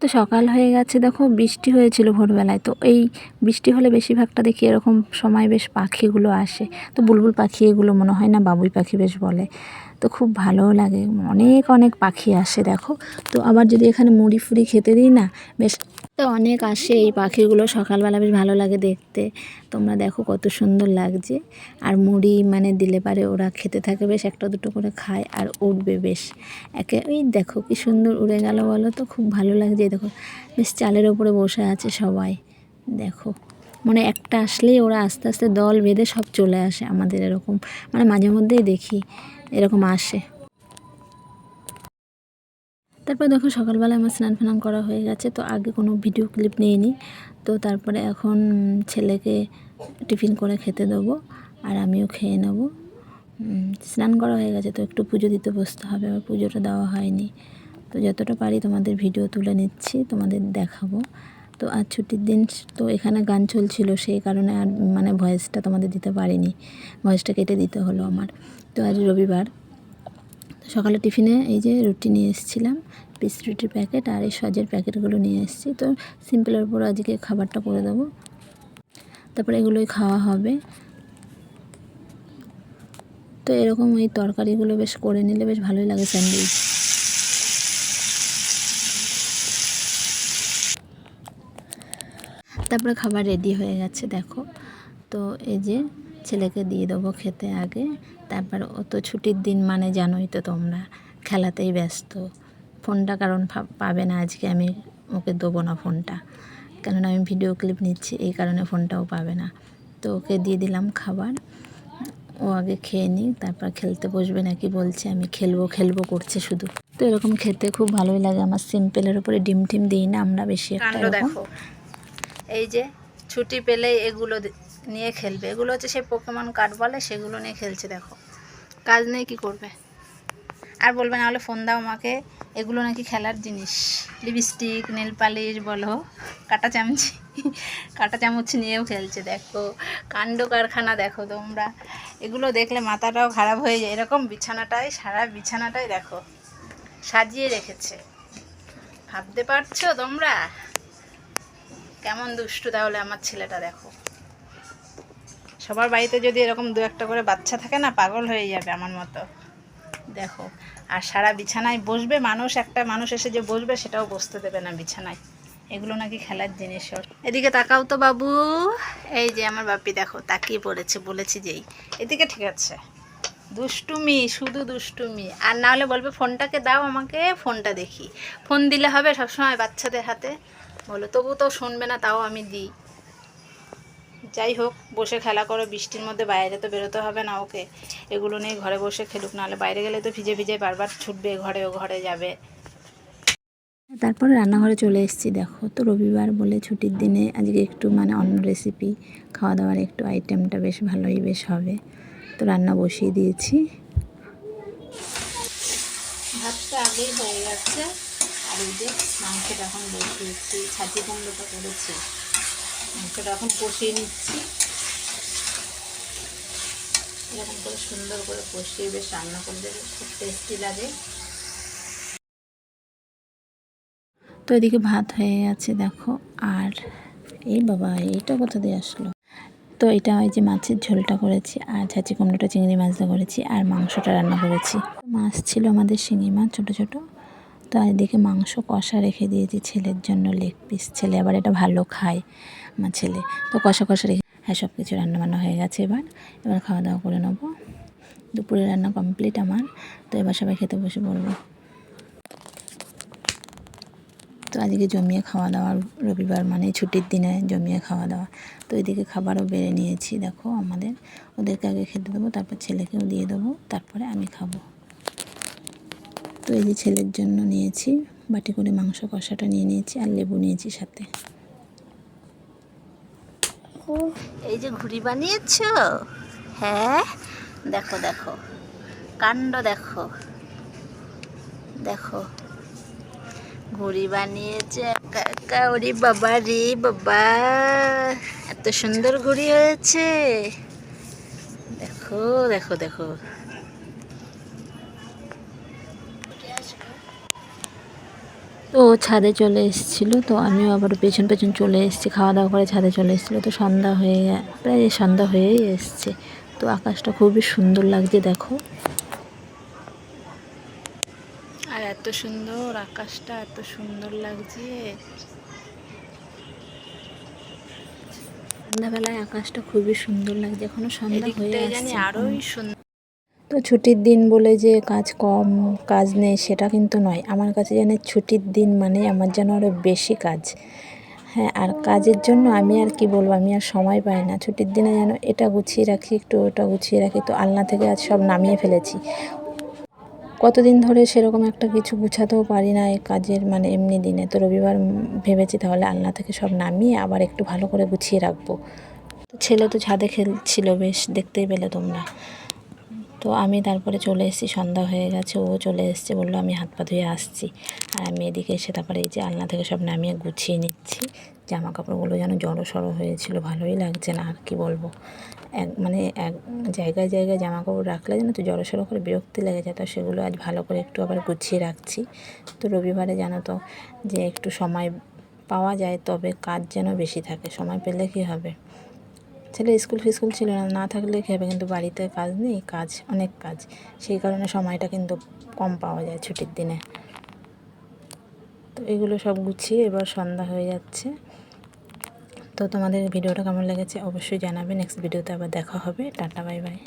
তো সকাল হয়ে গেছে, দেখো বৃষ্টি হয়েছিল ভোরবেলায়। তো এই বৃষ্টি হলে বেশিরভাগটা দেখি এরকম সময় বেশ পাখিগুলো আসে। তো বুলবুল পাখি এগুলো মনে হয় না বাবুই পাখি বেশ বলে। তো খুব ভালোও লাগে, অনেক অনেক পাখি আসে দেখো। তো আবার যদি এখানে মুড়ি ফুড়ি খেতে দিই না, বেশ তো অনেক আসে এই পাখিগুলো। সকালবেলা বেশ ভালো লাগে দেখতে। তোমরা দেখো কত সুন্দর লাগছে। আর মুড়ি মানে দিলে পারে ওরা খেতে থাকে, বেশ একটা দুটো করে খায় আর উঠবে বেশ ওই দেখো কি সুন্দর উড়ে গেল বলো তো, খুব ভালো লাগছে। দেখো বেশ চালের ওপরে বসে আছে সবাই। দেখো মানে একটা আসলেই ওরা আস্তে আস্তে দল বেঁধে সব চলে আসে আমাদের এরকম, মানে মাঝে মধ্যেই দেখি এরকম আসে। তারপর দেখো সকালবেলা আমার স্নান ফান করা হয়ে গেছে। তো আগে কোনো ভিডিও ক্লিপ নিইনি। তো তারপরে এখন ছেলেকে টিফিন করে খেতে দেবো আর আমিও খেয়ে নেবো। স্নান করা হয়ে গেছে, তো একটু পুজো দিতে বসতে হবে। আমার পুজোটা দেওয়া হয়নি, তো যতটা পারি তোমাদের ভিডিও তুলে নিচ্ছি, তোমাদের দেখাবো। তো আজ ছুটির দিন, তো এখানে গান চলছিল, সেই কারণে আর মানে ভয়েসটা তোমাদের দিতে পারিনি, ভয়েসটা কেটে দিতে হলো আমার। তো আজ রবিবার। সকালে টিফিনে এই যে রুটি নিয়ে এসেছিলাম, পিস রুটির প্যাকেট আর এই সজের প্যাকেটগুলো নিয়ে এসেছি। তো সিম্পলের উপর আজকে খাবারটা করে দেবো, তারপরে এগুলোই খাওয়া হবে। তো এরকম এই তরকারিগুলো বেশ করে নিলে বেশ ভালোই লাগে স্যান্ডউইচ। তারপরে খাবার রেডি হয়ে গেছে দেখো। তো এই যে ছেলেকে দিয়ে দেবো খেতে আগে। তারপর ও তো ছুটির দিন মানে জানোই তো তোমরা, খেলাতেই ব্যস্ত। ফোনটা কারণ পাবে না আজকে, আমি ওকে দেবো না ফোনটা, কেননা আমি ভিডিও ক্লিপ নিচ্ছি, এই কারণে ফোনটাও পাবে না। তো ওকে দিয়ে দিলাম খাবার, ও আগে খেয়ে নিই, তারপর খেলতে বসবে নাকি বলছে, আমি খেলবো খেলবো করছে শুধু। তো এরকম খেতে খুব ভালোই লাগে আমার। সিম্পলের উপরে ডিম টিম দিই না আমরা বেশি একটা। দেখো এই যে ছুটি পেলেই এগুলো নিয়ে খেলবে। এগুলো হচ্ছে সেই পোকেমন কার্ড বলে, সেগুলো নিয়ে খেলছে। দেখো কাজ নেই কি করবে, আর বলবে না হলে ফোন দাও আমাকে। এগুলো নাকি খেলার জিনিস, লিপস্টিক নেল পালিশ বলো, কাঁটা চামচ নিয়েও খেলছে। দেখো কাণ্ড কারখানা দেখো তোমরা, এগুলো দেখলে মাথাটাও খারাপ হয়ে যায়। এরকম বিছানাটাই, সারা বিছানাটাই দেখো সাজিয়ে রেখেছে। ভাবতে পারছো তোমরা কেমন দুষ্টু? তাহলে আমার ছেলেটা দেখো, সবার বাড়িতে যদি এরকম দু একটা করে বাচ্চা থাকে না, পাগল হয়ে যাবে আমার মতো। দেখো আর সারা বিছানায় বসবে, একটা মানুষ এসে যে বসবে সেটাও বসতে দেবে না বিছানায়। এগুলো নাকি খেলার জিনিস। এদিকে তাকাও তো বাবু, এই যে আমার বাপি দেখো তাকিয়ে পড়েছে, বলেছি যেই এদিকে, ঠিক আছে। দুষ্টুমি, শুধু দুষ্টুমি। আর না হলে বলবে ফোনটাকে দাও আমাকে, ফোনটা দেখি। ফোন দিলে হবে সবসময় বাচ্চাদের হাতে বলো? তবু তো শুনবে না, তাও আমি দিই। যাই হোক, বসে খেলা করো বৃষ্টির মধ্যে, বাইরে তো বেরোতে হবে না ওকে। এগুলো নিয়ে ঘরে বসে খেলুক, নাহলে বাইরে গেলে তো ভিজে ভিজে বারবার ছুটবে, ও ঘরে যাবে। তারপরে রান্নাঘরে চলে এসেছি দেখো। তো রবিবার বলে ছুটির দিনে আজকে একটু মানে অন্য রেসিপি, খাওয়া দাওয়ার একটু আইটেমটা বেশ ভালোই বেশ হবে। তো রান্না বসিয়ে দিয়েছি, ভাতটা আগেই হয়ে গেছে। আর এই যে মাংসটা এখন বসিয়েছি, ছাতি কুমড়োটা করেছি, মাংসটা এখন কষিয়ে নিচ্ছি। এরকম করে সুন্দর করে কষিয়ে বেশ রান্না করলে খুব টেস্টি লাগে। তো এদিকে ভাত হয়ে গেছে দেখো। আর এই বাবা, এইটা কোথা দিয়ে আসলো? তো এটা ওই যে মাছের ঝোলটা করেছি, আর ছাঁচি কুমড়োটা চিংড়ি মাছটা করেছি, আর মাংসটা রান্না করেছি। মাছ ছিল আমাদের শিঙি মাছ ছোটো ছোটো। তো এদিকে মাংস কষা রেখে দিয়েছি ছেলের জন্য, লেগ পিস। ছেলে আবার এটা ভালো খায় আমার ছেলে। তো কষা কষা রেখে, হ্যাঁ সব কিছু রান্নাবান্না হয়ে গেছে। এবার খাওয়া দাওয়া করে নেবো। দুপুরে রান্না কমপ্লিট আমার। তো এবার সবাই খেতে বসে পড়বো। তো আজকে জমিয়ে খাওয়া দাওয়া, রবিবার মানে ছুটির দিনে জমিয়ে খাওয়া দাওয়া। তো এদিকে খাবারও বেড়ে নিয়েছি দেখো আমাদের। ওদেরকে আগে খেতে দেবো, তারপর ছেলেকেও দিয়ে দেবো, তারপরে আমি খাবো। তো এই যে ছেলের জন্য নিয়েছি বাটি করে মাংস কষাটা নিয়ে নিয়েছি, আর লেবু নিয়েছি সাথে। এই যে ঘুড়ি বানিয়েছো? হ্যাঁ দেখো দেখো কাণ্ড, দেখো দেখো ঘুড়ি বানিয়েছে একা। ওরে বাবা রে বাবা, এত সুন্দর ঘুড়ি হয়েছে। দেখো দেখো দেখো, তো ও ছাদে চলে এসেছিলো, তো আমিও আবার পেছন পেছন চলে এসেছি, খাওয়া দাওয়া করে ছাদে চলে এসেছিলো। তো সন্ধ্যা হয়ে প্রায় সন্ধ্যা হয়েই এসছে। তো আকাশটা খুবই সুন্দর লাগছে দেখো। আর এত সুন্দর আকাশটা, এত সুন্দর লাগছে। সন্ধ্যাবেলায় আকাশটা খুবই সুন্দর লাগছে, এখনো সন্ধ্যা হয়ে এদিকটাই জানি আসছে আরোই সুন্দর। তো ছুটির দিন বলে যে কাজ কম, কাজ নেই সেটা কিন্তু নয়। আমার কাছে যেন ছুটির দিন মানে আমার যেন আরও বেশি কাজ। হ্যাঁ, আর কাজের জন্য আমি আর কি বলবো, আমি আর সময় পাই না। ছুটির দিনে যেন এটা গুছিয়ে রাখি, একটু ওটা গুছিয়ে রাখি। তো আলনা থেকে আজ সব নামিয়ে ফেলেছি। কতদিন ধরে সেরকম একটা কিছু গুছাতেও পারি না এই কাজের মানে এমনি দিনে। তো রবিবার ভেবেছি তাহলে আলনা থেকে সব নামিয়ে আবার একটু ভালো করে গুছিয়ে রাখবো। তো ছেলে তো ছাদে খেলছিল, বেশ দেখতেই পেলে তোমরা। তো আমি তারপরে চলে এসেছি, সন্ধ্যা হয়ে গেছে, ও চলে এসেছে, বললো আমি হাত পা ধুয়ে আসছি। আর আমি এদিকে এসে তারপরে এই যে আলনা থেকে সব নামিয়ে গুছিয়ে নিচ্ছি। জামা কাপড়গুলো যেন জড়ো সড়ো হয়েছিল, ভালোই লাগছে না, আর কি বলবো। এক জায়গায় জায়গায় জামা কাপড় রাখলে যেন তো জড়ো সড়ো করে বিরক্তি লেগে যায়। তো সেগুলো আজ ভালো করে একটু আবার গুছিয়ে রাখছি। তো রবিবারে জানো তো যে একটু সময় পাওয়া যায়, তবে কাজ যেন বেশি থাকে। সময় পেলে কী হবে, ছেলে স্কুল ফিস্কুল ছিল না, না থাকলে কী হবে, কিন্তু বাড়িতে কাজ নেই, কাজ অনেক কাজ, সেই কারণে সময়টা কিন্তু কম পাওয়া যায় ছুটির দিনে। তো এগুলো সব গুছিয়ে এবার সন্ধ্যা হয়ে যাচ্ছে। তো তোমাদের ভিডিওটা কেমন লেগেছে অবশ্যই জানাবে। নেক্সট ভিডিওতে আবার দেখা হবে। Tata, bye bye.